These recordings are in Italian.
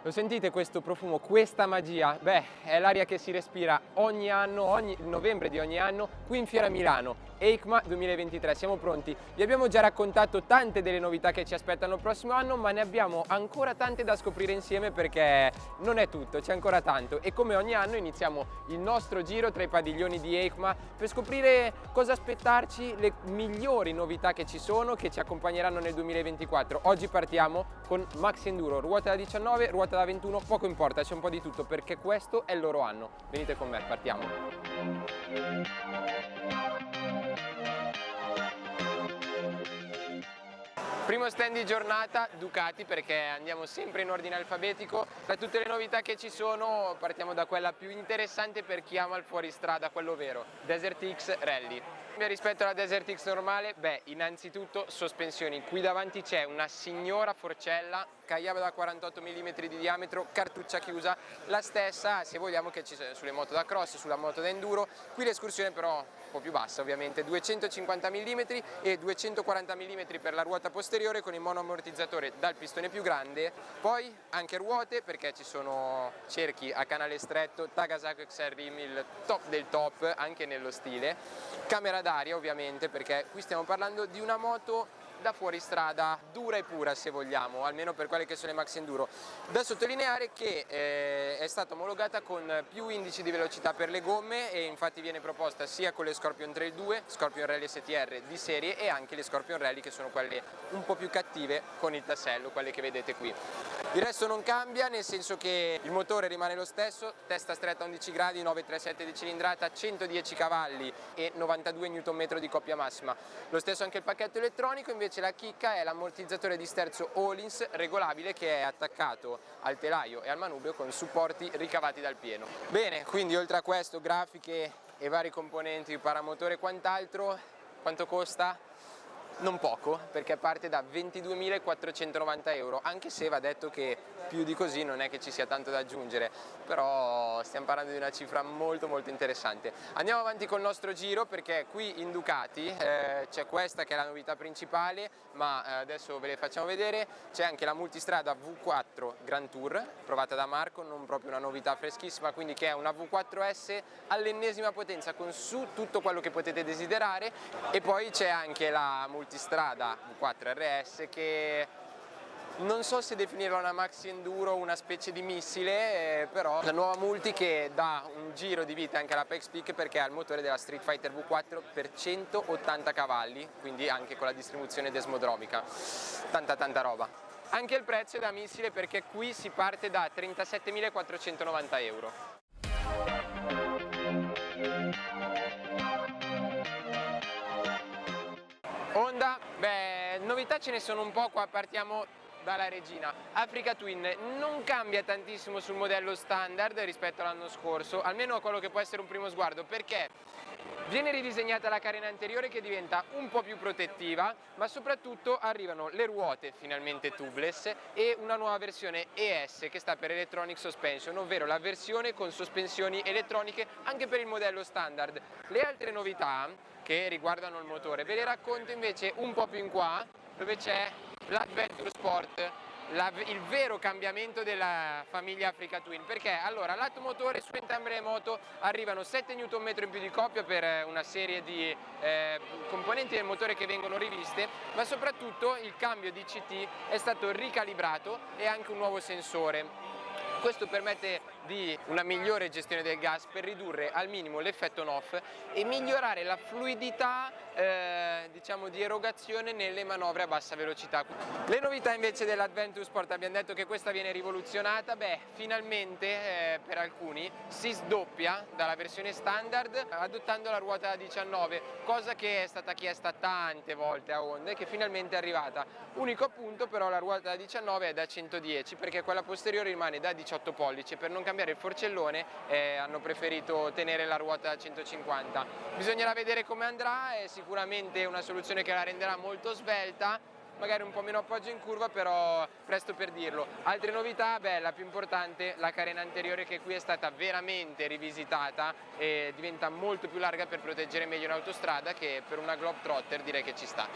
Lo sentite questo profumo, questa magia? Beh, è l'aria che si respira ogni anno, ogni novembre di ogni anno, qui in Fiera Milano. EICMA 2023, siamo pronti. Vi abbiamo già raccontato tante delle novità che ci aspettano il prossimo anno, ma ne abbiamo ancora tante da scoprire insieme perché non è tutto, c'è ancora tanto. E come ogni anno iniziamo il nostro giro tra i padiglioni di EICMA per scoprire cosa aspettarci, le migliori novità che ci sono, che ci accompagneranno nel 2024. Oggi partiamo con Maxi Enduro, ruota da 19, ruota da 21, poco importa, c'è un po' di tutto perché questo è il loro anno. Venite con me, partiamo. Primo stand di giornata, Ducati, perché andiamo sempre in ordine alfabetico. Tra tutte le novità che ci sono partiamo da quella più interessante per chi ama il fuoristrada, quello vero, Desert X Rally. Rispetto alla Desert X normale, beh, innanzitutto sospensioni. Qui davanti c'è una signora forcella, caiaba da 48 mm di diametro, cartuccia chiusa, la stessa se vogliamo che ci sia sulle moto da cross, sulla moto da enduro. Qui l'escursione però un po' più bassa ovviamente, 250 mm e 240 mm per la ruota posteriore con il monoammortizzatore dal pistone più grande. Poi anche ruote perché ci sono cerchi a canale stretto, Takasago XR-Rim, il top del top anche nello stile, camera d'aria ovviamente perché qui stiamo parlando di una moto da fuoristrada dura e pura se vogliamo, almeno per quelle che sono le Maxi Enduro. Da sottolineare che è stata omologata con più indici di velocità per le gomme e infatti viene proposta sia con le Scorpion Trail 2, Scorpion Rally STR di serie e anche le Scorpion Rally che sono quelle un po' più cattive con il tassello, quelle che vedete qui. Il resto non cambia, nel senso che il motore rimane lo stesso, testa stretta 11 gradi, 937 di cilindrata, 110 cavalli e 92 Nm di coppia massima. Lo stesso anche il pacchetto elettronico, invece la chicca è l'ammortizzatore di sterzo Öhlins regolabile che è attaccato al telaio e al manubrio con supporti ricavati dal pieno. Bene, quindi oltre a questo grafiche e vari componenti, paramotore e quant'altro, quanto costa? Non poco, perché parte da 22.490 euro, anche se va detto che più di così non è che ci sia tanto da aggiungere, però stiamo parlando di una cifra molto interessante. Andiamo avanti col nostro giro perché qui in Ducati c'è questa che è la novità principale, ma adesso ve le facciamo vedere. C'è anche la multistrada V4 Grand Tour, provata da Marco, non proprio una novità freschissima, quindi che è una V4S all'ennesima potenza con su tutto quello che potete desiderare. E poi c'è anche la multistrada V4 RS che non so se definirla una maxi enduro o una specie di missile, però la nuova multi che dà un giro di vita anche alla Pikes Peak perché ha il motore della Street Fighter V4 per 180 cavalli, quindi anche con la distribuzione desmodromica, tanta roba. Anche il prezzo è da missile perché qui si parte da 37.490 euro. Honda, beh, novità ce ne sono un po', qua partiamo dalla regina. Africa Twin non cambia tantissimo sul modello standard rispetto all'anno scorso, almeno a quello che può essere un primo sguardo, perché viene ridisegnata la carena anteriore che diventa un po' più protettiva, ma soprattutto arrivano le ruote finalmente tubeless e una nuova versione ES che sta per Electronic Suspension, ovvero la versione con sospensioni elettroniche anche per il modello standard. Le altre novità che riguardano il motore ve le racconto invece un po' più in qua, dove c'è l'Adventure Sport, il vero cambiamento della famiglia Africa Twin, perché allora lato motore su entrambe le moto arrivano 7 Nm in più di coppia per una serie di componenti del motore che vengono riviste, ma soprattutto il cambio di CT è stato ricalibrato e anche un nuovo sensore. Questo permette di una migliore gestione del gas per ridurre al minimo l'effetto on-off e migliorare la fluidità diciamo di erogazione nelle manovre a bassa velocità. Le novità invece dell'Adventure Sport, abbiamo detto che questa viene rivoluzionata, beh finalmente per alcuni si sdoppia dalla versione standard adottando la ruota da 19, cosa che è stata chiesta tante volte a Honda e che finalmente è arrivata. Unico appunto però la ruota da 19 è da 110 perché quella posteriore rimane da 18 pollici, per non cambiare il forcellone hanno preferito tenere la ruota da 150. Bisognerà vedere come andrà, è sicuramente una soluzione che la renderà molto svelta, magari un po' meno appoggio in curva, però presto per dirlo. Altre novità, beh, la più importante, la carena anteriore che qui è stata veramente rivisitata e diventa molto più larga per proteggere meglio in autostrada, che per una Globetrotter direi che ci sta.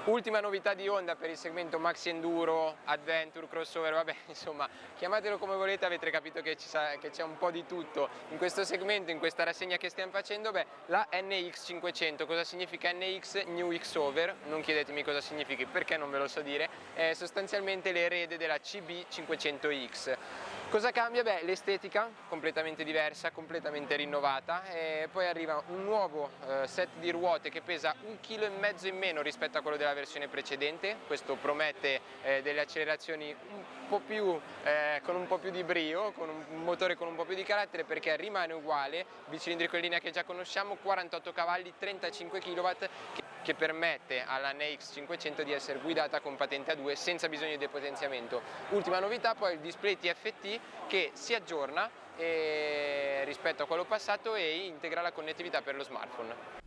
Ultima novità di Honda per il segmento Maxi Enduro, Adventure, Crossover, vabbè, insomma, chiamatelo come volete, avete capito che c'è un po' di tutto in questo segmento, in questa rassegna che stiamo facendo. Beh, la NX 500, cosa significa NX? New X Over, non chiedetemi cosa significhi perché non ve lo so dire, è sostanzialmente l'erede della CB 500X. Cosa cambia? Beh, l'estetica completamente diversa, completamente rinnovata, e poi arriva un nuovo set di ruote che pesa 1,5 kg in meno rispetto a quello della versione precedente. Questo promette delle accelerazioni con un po' più di brio, con un motore con un po' più di carattere, perché rimane uguale, bicilindrico in linea che già conosciamo, 48 cavalli, 35 kW, che permette alla NX 500 di essere guidata con patente a 2 senza bisogno di depotenziamento. Ultima novità poi il display TFT che si aggiorna rispetto a quello passato e integra la connettività per lo smartphone.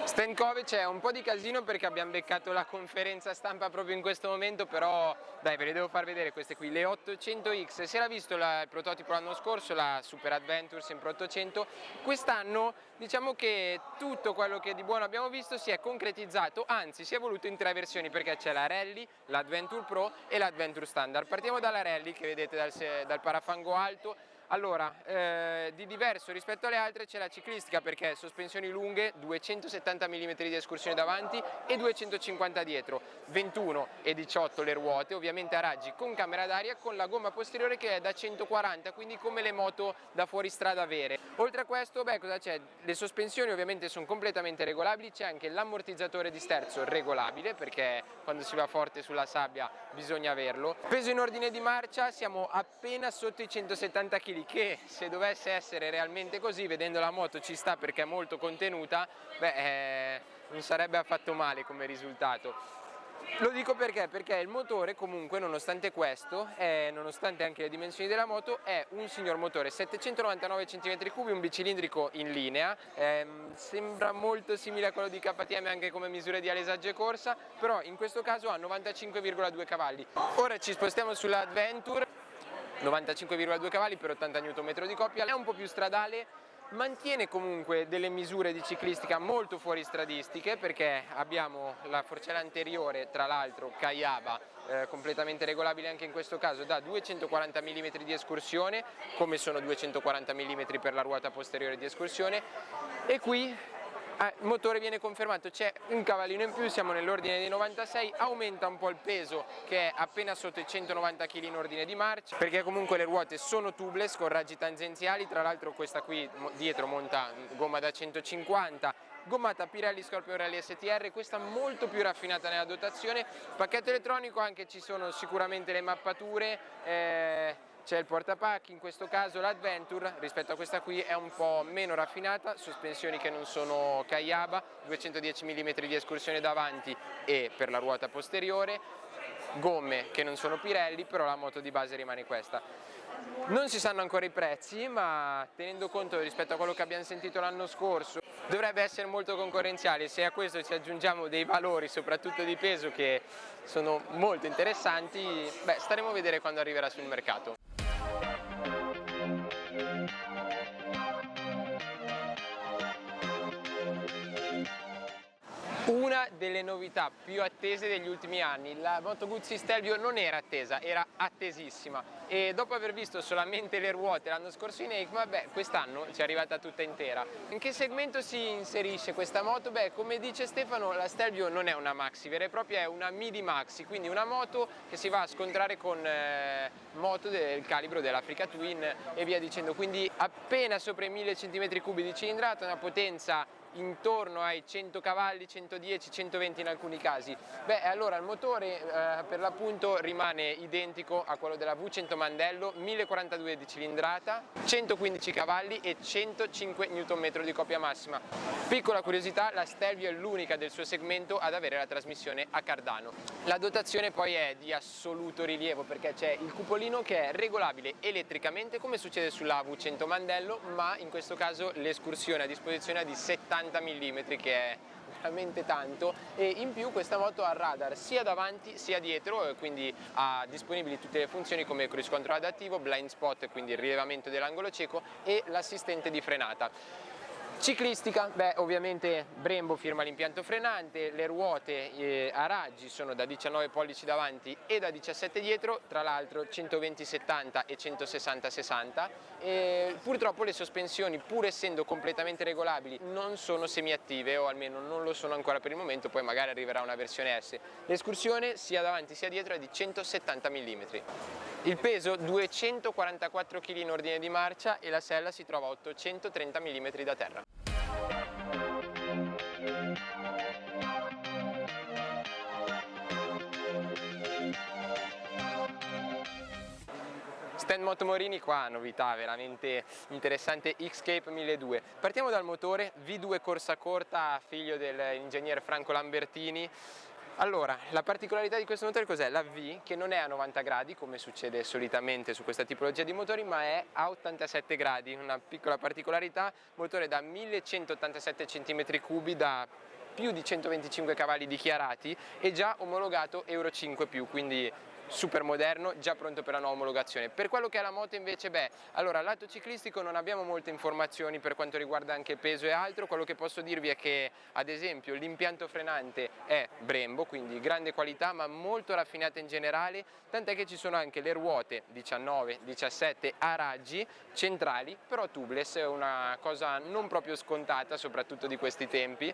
Stand Cove c'è un po' di casino perché abbiamo beccato la conferenza stampa proprio in questo momento, però dai, ve le devo far vedere queste qui, le 800X. Si era visto il prototipo l'anno scorso, la Super Adventure sempre 800, quest'anno diciamo che tutto quello che di buono abbiamo visto si è concretizzato, anzi si è evoluto in 3 versioni, perché c'è la Rally, l'Adventure Pro e l'Adventure Standard. Partiamo dalla Rally che vedete dal parafango alto. Allora, di diverso rispetto alle altre c'è la ciclistica, perché sospensioni lunghe, 270 mm di escursione davanti e 250 dietro, 21 e 18 le ruote, ovviamente a raggi con camera d'aria, con la gomma posteriore che è da 140, quindi come le moto da fuoristrada vere. Oltre a questo, beh, cosa c'è? Le sospensioni ovviamente sono completamente regolabili, c'è anche l'ammortizzatore di sterzo regolabile, perché quando si va forte sulla sabbia bisogna averlo. Peso in ordine di marcia, siamo appena sotto i 170 kg, che se dovesse essere realmente così, vedendo la moto ci sta perché è molto contenuta, beh, non sarebbe affatto male come risultato. Lo dico perché il motore comunque, nonostante questo, nonostante anche le dimensioni della moto, è un signor motore 799 cm3, un bicilindrico in linea, sembra molto simile a quello di KTM anche come misure di alesaggio e corsa, però in questo caso ha 95,2 cavalli. Ora ci spostiamo sull'Adventure, 95,2 cavalli per 80 Nm di coppia, è un po' più stradale, mantiene comunque delle misure di ciclistica molto fuoristradistiche, perché abbiamo la forcella anteriore, tra l'altro Kayaba, completamente regolabile anche in questo caso da 240 mm di escursione, come sono 240 mm per la ruota posteriore di escursione, e qui il motore viene confermato, c'è un cavallino in più, siamo nell'ordine dei 96, aumenta un po' il peso che è appena sotto i 190 kg in ordine di marcia, perché comunque le ruote sono tubeless con raggi tangenziali, tra l'altro questa qui dietro monta gomma da 150, gommata Pirelli Scorpion Rally STR, questa molto più raffinata nella dotazione, pacchetto elettronico, anche ci sono sicuramente le mappature, c'è il portapacchi, in questo caso l'Adventure rispetto a questa qui è un po' meno raffinata, sospensioni che non sono Kayaba, 210 mm di escursione davanti e per la ruota posteriore, gomme che non sono Pirelli, però la moto di base rimane questa. Non si sanno ancora i prezzi, ma tenendo conto rispetto a quello che abbiamo sentito l'anno scorso, dovrebbe essere molto concorrenziale. Se a questo ci aggiungiamo dei valori, soprattutto di peso, che sono molto interessanti, beh, staremo a vedere quando arriverà sul mercato. Una delle novità più attese degli ultimi anni, la Moto Guzzi Stelvio non era attesa, era attesissima, e dopo aver visto solamente le ruote l'anno scorso in EICMA, beh, quest'anno ci è arrivata tutta intera. In che segmento si inserisce questa moto? Beh, come dice Stefano, la Stelvio non è una maxi vera e propria, è una midi maxi, quindi una moto che si va a scontrare con moto del calibro dell'Africa Twin e via dicendo, quindi appena sopra i 1000 cm3 di cilindrata, una potenza intorno ai 100 cavalli, 110, 120 in alcuni casi. Beh, allora il motore per l'appunto rimane identico a quello della V100 Mandello, 1042 di cilindrata, 115 cavalli e 105 Nm di coppia massima. Piccola curiosità, la Stelvio è l'unica del suo segmento ad avere la trasmissione a cardano. La dotazione poi è di assoluto rilievo, perché c'è il cupolino che è regolabile elettricamente come succede sulla V100 Mandello, ma in questo caso l'escursione a disposizione è di 70 mm, che è veramente tanto, e in più questa moto ha il radar sia davanti sia dietro, e quindi ha disponibili tutte le funzioni come cruise control adattivo, blind spot, quindi il rilevamento dell'angolo cieco, e l'assistente di frenata. Ciclistica, beh, ovviamente Brembo firma l'impianto frenante, le ruote a raggi sono da 19 pollici davanti e da 17 dietro, tra l'altro 120-70 e 160-60, e purtroppo le sospensioni, pur essendo completamente regolabili, non sono semiattive, o almeno non lo sono ancora per il momento, poi magari arriverà una versione S. L'escursione sia davanti sia dietro è di 170 mm. Il peso 244 kg in ordine di marcia, e la sella si trova a 830 mm da terra. Stand Moto Morini, qua novità veramente interessante, X-Cape 1200. Partiamo dal motore V2 corsa corta, figlio dell'ingegner Franco Lambertini. Allora, la particolarità di questo motore cos'è? La V, che non è a 90 gradi come succede solitamente su questa tipologia di motori, ma è a 87 gradi, una piccola particolarità. Motore da 1187 cm3 da più di 125 cavalli dichiarati, e già omologato Euro 5+, quindi super moderno, già pronto per la nuova omologazione. Per quello che è la moto invece, allora, lato ciclistico non abbiamo molte informazioni per quanto riguarda anche peso e altro. Quello che posso dirvi è che, ad esempio, l'impianto frenante è Brembo, quindi grande qualità ma molto raffinata in generale, tant'è che ci sono anche le ruote 19-17 a raggi centrali, però tubeless, è una cosa non proprio scontata, soprattutto di questi tempi.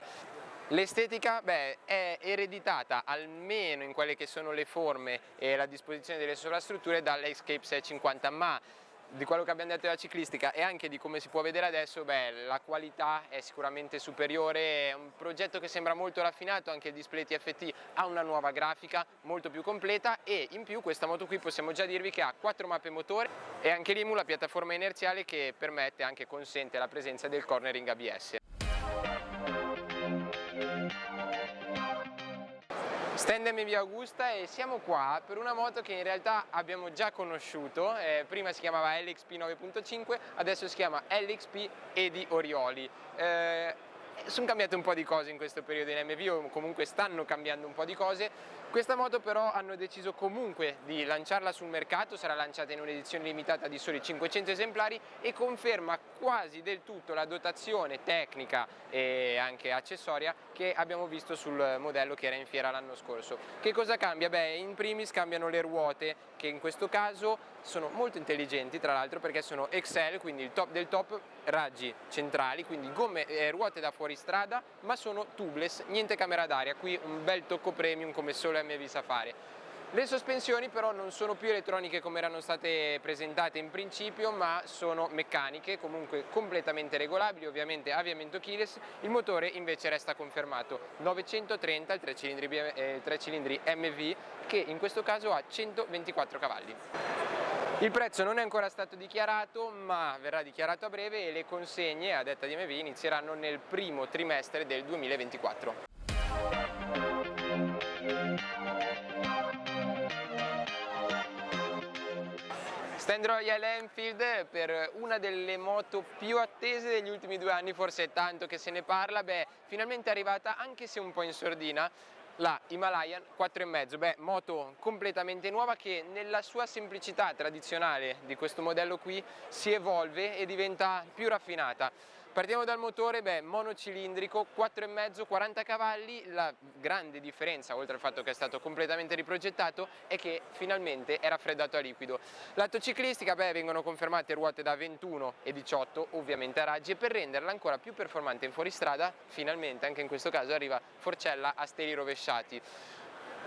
L'estetica è ereditata, almeno in quelle che sono le forme e la disposizione delle sovrastrutture, dall'Escape 650, ma di quello che abbiamo detto della ciclistica e anche di come si può vedere adesso, la qualità è sicuramente superiore. È un progetto che sembra molto raffinato, anche il display TFT ha una nuova grafica molto più completa, e in più questa moto qui possiamo già dirvi che ha 4 mappe motore e anche l'IMU, la piattaforma inerziale, che permette, anche consente la presenza del cornering ABS. Stand MV Augusta, e siamo qua per una moto che in realtà abbiamo già conosciuto, prima si chiamava LXP 9.5, adesso si chiama LXP Edi Orioli. Sono cambiate un po' di cose in questo periodo in MV, o comunque stanno cambiando un po' di cose. Questa moto però hanno deciso comunque di lanciarla sul mercato, sarà lanciata in un'edizione limitata di soli 500 esemplari, e conferma quasi del tutto la dotazione tecnica e anche accessoria che abbiamo visto sul modello che era in fiera l'anno scorso. Che cosa cambia? In primis cambiano le ruote, che in questo caso sono molto intelligenti, tra l'altro, perché sono XL, quindi il top del top, raggi centrali, quindi ruote da fuoristrada, ma sono tubeless, niente camera d'aria. Qui un bel tocco premium come solo MV sa fare. Le sospensioni però non sono più elettroniche come erano state presentate in principio, ma sono meccaniche, comunque completamente regolabili, ovviamente avviamento keyless. Il motore invece resta confermato 930, il 3 cilindri MV, che in questo caso ha 124 cavalli. Il prezzo non è ancora stato dichiarato, ma verrà dichiarato a breve, e le consegne, a detta di MV, inizieranno nel primo trimestre del 2024. Stand Royal Enfield per una delle moto più attese degli ultimi 2 anni, forse è tanto che se ne parla. Finalmente è arrivata, anche se un po' in sordina, la Himalayan 4,5, moto completamente nuova che nella sua semplicità tradizionale di questo modello qui si evolve e diventa più raffinata. Partiamo dal motore, monocilindrico, 4,5, 40 cavalli. La grande differenza, oltre al fatto che è stato completamente riprogettato, è che finalmente è raffreddato a liquido. Lato ciclistica, vengono confermate ruote da 21 e 18, ovviamente a raggi, e per renderla ancora più performante in fuoristrada, finalmente anche in questo caso arriva forcella a steli rovesciati.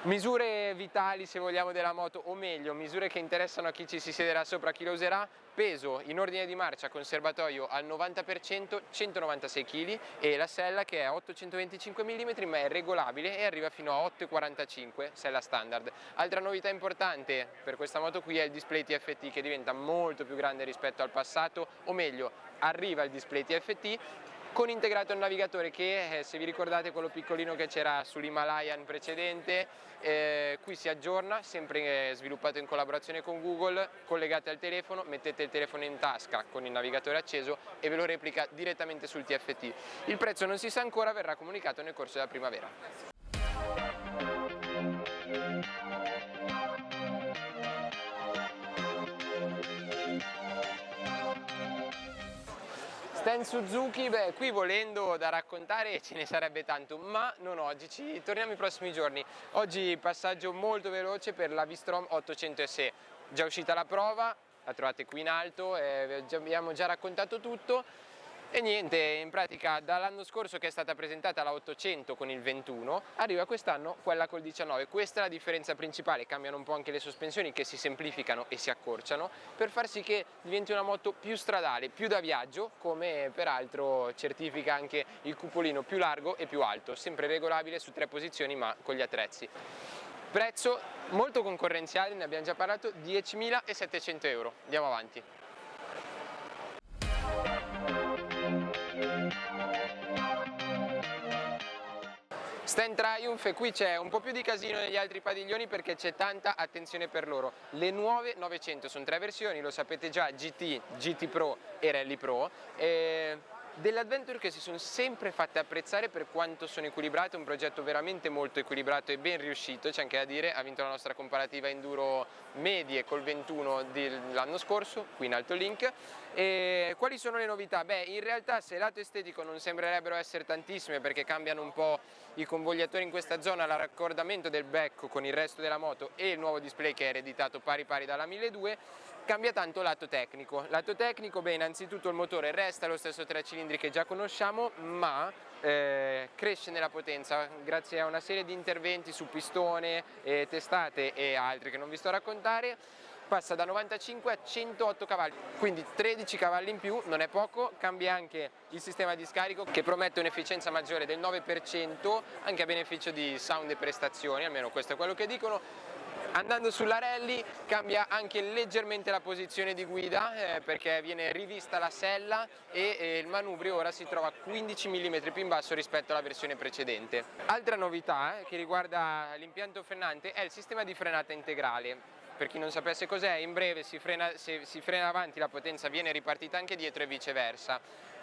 Misure vitali, se vogliamo, della moto, o meglio, misure che interessano a chi ci si siederà sopra, chi lo userà. Peso in ordine di marcia con serbatoio al 90%, 196 kg, e la sella che è 825 mm, ma è regolabile e arriva fino a 8,45, sella standard. Altra novità importante per questa moto qui è il display TFT, che diventa molto più grande rispetto al passato, o meglio, arriva il display TFT con integrato il navigatore che, se vi ricordate, quello piccolino che c'era sull'Himalayan precedente, qui si aggiorna, sempre sviluppato in collaborazione con Google, collegate al telefono, mettete il telefono in tasca con il navigatore acceso e ve lo replica direttamente sul TFT. Il prezzo non si sa ancora, verrà comunicato nel corso della primavera. Stand Suzuki, beh, qui volendo da raccontare ce ne sarebbe tanto, ma non oggi, ci torniamo i prossimi giorni. Oggi passaggio molto veloce per la V-Strom 800 SE, già uscita la prova, la trovate qui in alto, abbiamo già raccontato tutto. E niente, in pratica dall'anno scorso che è stata presentata la 800 con il 21, arriva quest'anno quella col 19. Questa è la differenza principale, cambiano un po' anche le sospensioni che si semplificano e si accorciano per far sì che diventi una moto più stradale, più da viaggio, come peraltro certifica anche il cupolino più largo e più alto, sempre regolabile su 3 posizioni ma con gli attrezzi. Prezzo molto concorrenziale, ne abbiamo già parlato, 10.700 euro. Andiamo avanti. Stand Triumph, e qui c'è un po' più di casino negli altri padiglioni perché c'è tanta attenzione per loro. Le nuove 900 sono 3 versioni, lo sapete già, GT, GT Pro e Rally Pro. Dell'Adventure che si sono sempre fatte apprezzare per quanto sono equilibrate, un progetto veramente molto equilibrato e ben riuscito, c'è anche da dire, ha vinto la nostra comparativa enduro medie col 21 dell'anno scorso, qui in alto il link. E quali sono le novità? Beh, in realtà se lato estetico non sembrerebbero essere tantissime perché cambiano un po' i convogliatori in questa zona, l'accordamento del becco con il resto della moto e il nuovo display che è ereditato pari pari dalla 1200, cambia tanto lato tecnico. Lato tecnico, beh, innanzitutto il motore resta lo stesso 3 cilindri che già conosciamo, ma cresce nella potenza grazie a una serie di interventi su pistone, testate e altri che non vi sto a raccontare. Passa da 95 a 108 cavalli, quindi 13 cavalli in più, non è poco. Cambia anche il sistema di scarico che promette un'efficienza maggiore del 9%, anche a beneficio di sound e prestazioni, almeno questo è quello che dicono. Andando sulla rally cambia anche leggermente la posizione di guida perché viene rivista la sella e il manubrio ora si trova 15 mm più in basso rispetto alla versione precedente. Altra novità che riguarda l'impianto frenante è il sistema di frenata integrale. Per chi non sapesse cos'è, in breve se si frena avanti la potenza viene ripartita anche dietro e viceversa.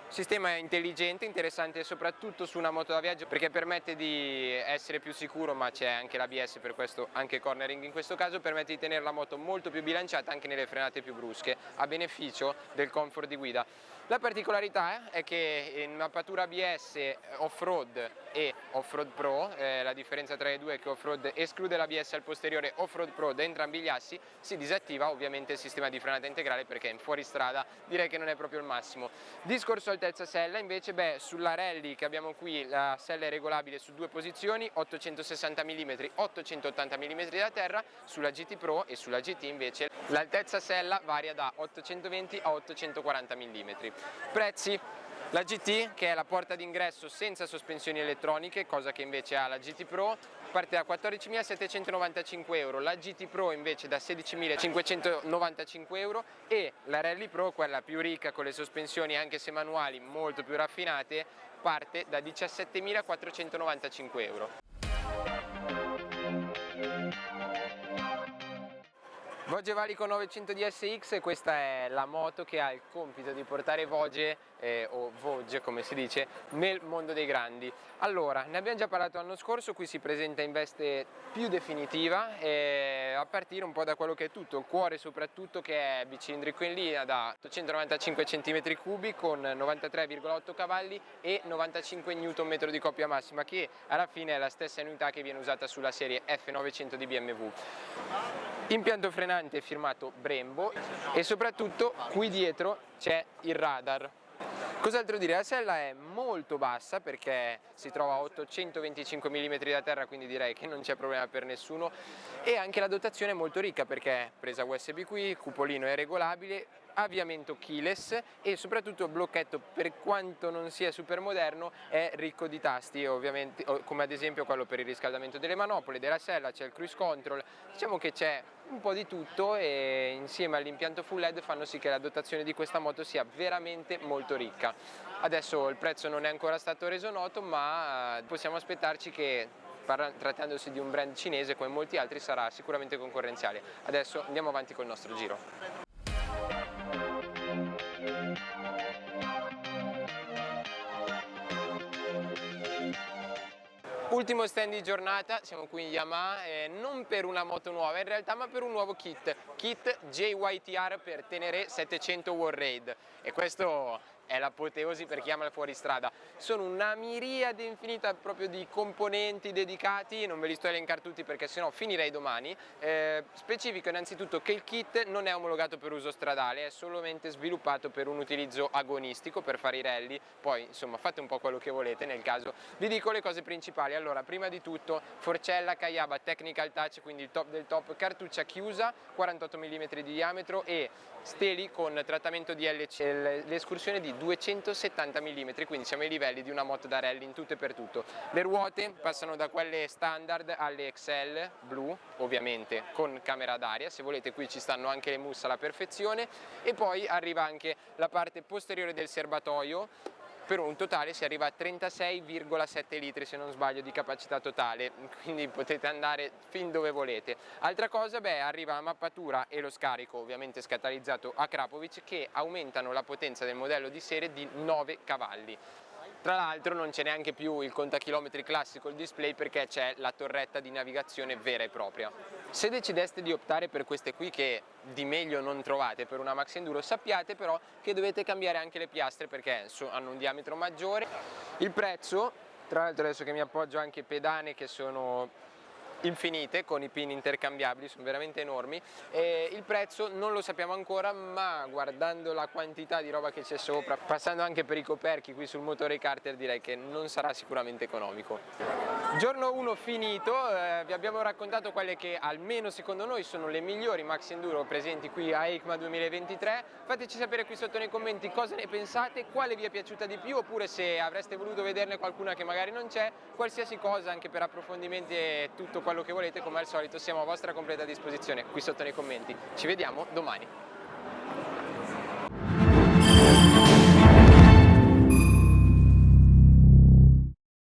Sistema intelligente, interessante soprattutto su una moto da viaggio perché permette di essere più sicuro, ma c'è anche l'ABS, per questo anche cornering in questo caso, permette di tenere la moto molto più bilanciata anche nelle frenate più brusche, a beneficio del comfort di guida. La particolarità è che in mappatura ABS off-road e off-road pro, la differenza tra i due è che off-road esclude l'ABS al posteriore, off-road pro da entrambi gli assi, si disattiva ovviamente il sistema di frenata integrale perché in fuoristrada direi che non è proprio il massimo. Discorso altezza sella invece, beh, sulla rally che abbiamo qui la sella è regolabile su 2 posizioni, 860 mm, 880 mm da terra, sulla GT Pro e sulla GT invece l'altezza sella varia da 820 a 840 mm. Prezzi: la GT, che è la porta d'ingresso senza sospensioni elettroniche, cosa che invece ha la GT Pro, parte da 14.795 euro, la GT Pro invece da 16.595 euro e la Rally Pro, quella più ricca con le sospensioni anche se manuali molto più raffinate, parte da 17.495 euro. Voge Valico 900 DSX, questa è la moto che ha il compito di portare Voge, o Voge come si dice, nel mondo dei grandi. Allora, ne abbiamo già parlato l'anno scorso, qui si presenta in veste più definitiva, a partire un po' da quello che è tutto, il cuore soprattutto, che è bicilindrico in linea da 895 cm3 con 93,8 cavalli e 95 Nm di coppia massima, che alla fine è la stessa unità che viene usata sulla serie F900 di BMW. Impianto frenante firmato Brembo e soprattutto qui dietro c'è il radar. Cos'altro dire? La sella è molto bassa perché si trova a 825 mm da terra, quindi direi che non c'è problema per nessuno, e anche la dotazione è molto ricca perché è presa USB qui, cupolino è regolabile, avviamento keyless e soprattutto blocchetto, per quanto non sia super moderno, è ricco di tasti, ovviamente, come ad esempio quello per il riscaldamento delle manopole, della sella, c'è il cruise control, diciamo che c'è un po' di tutto, e insieme all'impianto full LED fanno sì che la dotazione di questa moto sia veramente molto ricca. Adesso il prezzo non è ancora stato reso noto, ma possiamo aspettarci che, trattandosi di un brand cinese come molti altri, sarà sicuramente concorrenziale. Adesso andiamo avanti col nostro giro. Ultimo stand di giornata, siamo qui in Yamaha, non per una moto nuova in realtà, ma per un nuovo kit JYTR per Tenere 700 World Raid, e questo è l'apoteosi per chi ama il fuoristrada. Sono una miriade infinita proprio di componenti dedicati, non ve li sto a elencare tutti perché sennò finirei domani. Specifico innanzitutto che il kit non è omologato per uso stradale, è solamente sviluppato per un utilizzo agonistico, per fare i rally. Poi insomma fate un po' quello che volete nel caso. Vi dico le cose principali. Allora, prima di tutto forcella Kayaba Technical Touch, quindi il top del top, cartuccia chiusa 48 mm di diametro e steli con trattamento DLC, l'escursione di 270 mm, quindi siamo ai livelli di una moto da rally in tutto e per tutto. Le ruote passano da quelle standard alle XL blu, ovviamente con camera d'aria, se volete qui ci stanno anche le mousse alla perfezione, e poi arriva anche la parte posteriore del serbatoio. Per un totale si arriva a 36,7 litri se non sbaglio di capacità totale, quindi potete andare fin dove volete. Altra cosa, arriva la mappatura e lo scarico, ovviamente scatalizzato a Krapovic, che aumentano la potenza del modello di serie di 9 cavalli. Tra l'altro non c'è neanche più il contachilometri classico, il display, perché c'è la torretta di navigazione vera e propria. Se decideste di optare per queste qui, che di meglio non trovate per una Max Enduro, sappiate però che dovete cambiare anche le piastre perché hanno un diametro maggiore. Il prezzo, tra l'altro adesso che mi appoggio anche pedane che sono infinite con i pin intercambiabili, sono veramente enormi, e il prezzo non lo sappiamo ancora, ma guardando la quantità di roba che c'è sopra, passando anche per i coperchi qui sul motore carter, direi che non sarà sicuramente economico. Giorno 1 finito, vi abbiamo raccontato quelle che almeno secondo noi sono le migliori Max Enduro presenti qui a EICMA 2023. Fateci sapere qui sotto nei commenti cosa ne pensate, quale vi è piaciuta di più, oppure se avreste voluto vederne qualcuna che magari non c'è, qualsiasi cosa anche per approfondimenti e tutto quello che volete, come al solito siamo a vostra completa disposizione qui sotto nei commenti. Ci vediamo domani.